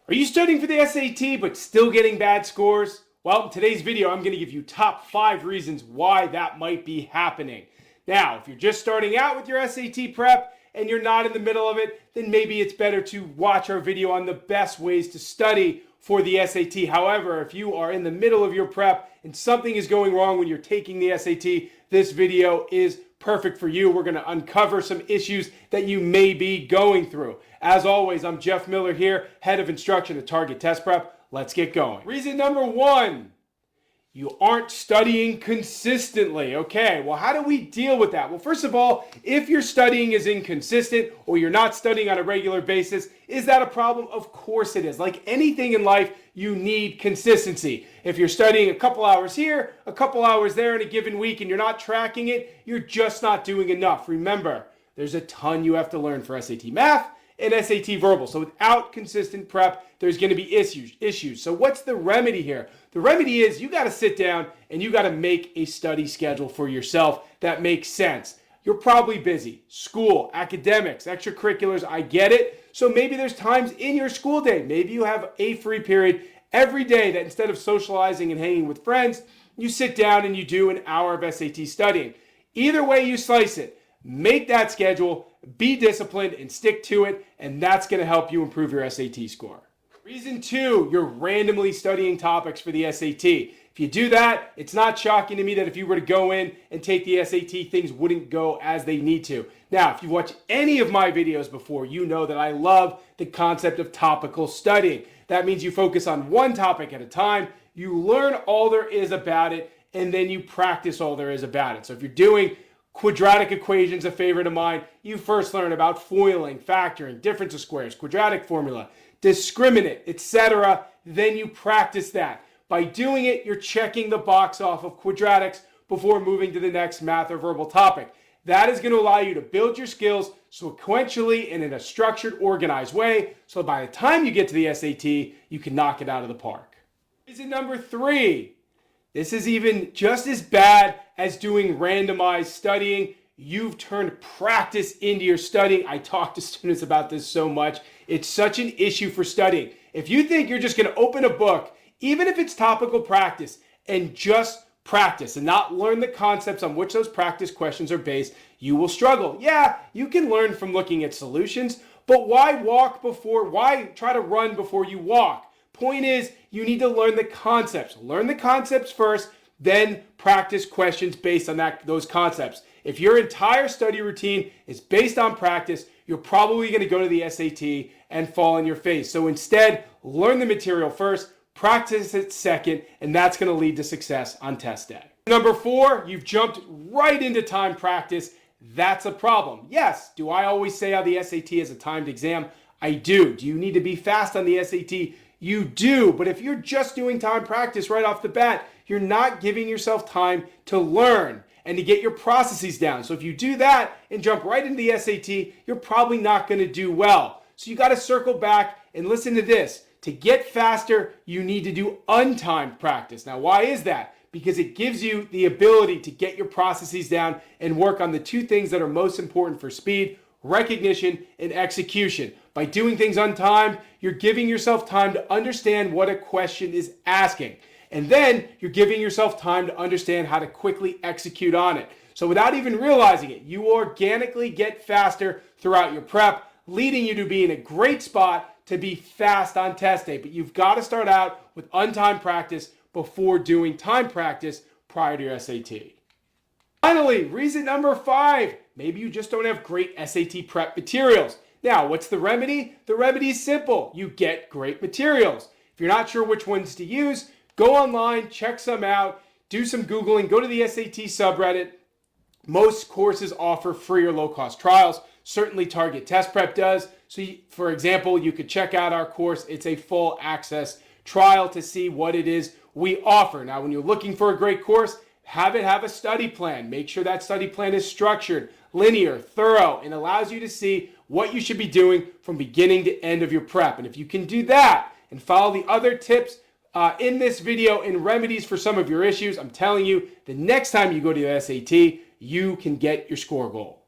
Are you studying for the SAT but still getting bad scores? Well, in today's video, I'm going to give you top 5 reasons why that might be happening. Now, if you're just starting out with your SAT prep and you're not in the middle of it, then maybe it's better to watch our video on the best ways to study for the SAT. However, if you are in the middle of your prep and something is going wrong when you're taking the SAT, this video is perfect for you. We're going to uncover some issues that you may be going through. As always, I'm Jeff Miller here, Head of Instruction at Target Test Prep. Let's get going. Reason number 1, you aren't studying consistently. Okay, well, how do we deal with that? Well, first of all, if your studying is inconsistent or you're not studying on a regular basis, is that a problem? Of course it is. Like anything in life, you need consistency. If you're studying a couple hours here, a couple hours there in a given week, and you're not tracking it, you're just not doing enough. Remember, there's a ton you have to learn for SAT Math and SAT Verbal. So without consistent prep, there's going to be issues. So what's the remedy here? The remedy is you got to sit down and you got to make a study schedule for yourself that makes sense. You're probably busy. School, academics, extracurriculars, I get it. So maybe there's times in your school day, maybe you have a free period every day that instead of socializing and hanging with friends, you sit down and you do an hour of SAT studying. Either way you slice it, make that schedule, be disciplined and stick to it, and that's going to help you improve your SAT score. Reason 2, you're randomly studying topics for the SAT. If you do that, it's not shocking to me that if you were to go in and take the SAT, things wouldn't go as they need to. Now, if you've watched any of my videos before, you know that I love the concept of topical studying. That means you focus on one topic at a time, you learn all there is about it, and then you practice all there is about it. So if you're doing quadratic equations, a favorite of mine, you first learn about foiling, factoring, difference of squares, quadratic formula, discriminant, etc. Then you practice that. By doing it, you're checking the box off of quadratics before moving to the next math or verbal topic. That is going to allow you to build your skills sequentially and in a structured, organized way, so by the time you get to the SAT, you can knock it out of the park. Reason number 3, this is even just as bad as doing randomized studying. You've turned practice into your studying. I talk to students about this so much. It's such an issue for studying. If you think you're just going to open a book, even if it's topical practice, and just practice and not learn the concepts on which those practice questions are based, you will struggle. Yeah, you can learn from looking at solutions, but why try to run before you walk? Point is, you need to learn the concepts. Learn the concepts first, then practice questions based on those concepts. If your entire study routine is based on practice, you're probably going to go to the SAT and fall on your face. So instead, learn the material first, practice it second, and that's going to lead to success on test day. Number 4, you've jumped right into time practice. That's a problem. Yes, do I always say how the SAT is a timed exam? I do. Do you need to be fast on the SAT? You do. But if you're just doing time practice right off the bat, you're not giving yourself time to learn and to get your processes down. So if you do that and jump right into the SAT, you're probably not going to do well. So you got to circle back and listen to this. To get faster, you need to do untimed practice. Now, why is that? Because it gives you the ability to get your processes down and work on the 2 things that are most important for speed: recognition and execution. By doing things untimed, you're giving yourself time to understand what a question is asking. And then you're giving yourself time to understand how to quickly execute on it. So without even realizing it, you organically get faster throughout your prep, leading you to be in a great spot to be fast on test day. But you've got to start out with untimed practice before doing time practice prior to your SAT. Finally, reason number 5, maybe you just don't have great SAT prep materials. Now, what's the remedy? The remedy is simple. You get great materials. If you're not sure which ones to use, go online, check some out, do some Googling, go to the SAT subreddit. Most courses offer free or low-cost trials. Certainly Target Test Prep does. So for example, you could check out our course. It's a full access trial to see what it is we offer. Now, when you're looking for a great course, have a study plan. Make sure that study plan is structured, linear, thorough, and allows you to see what you should be doing from beginning to end of your prep. And if you can do that and follow the other tips in this video and remedies for some of your issues, I'm telling you, the next time you go to the SAT, you can get your score goal.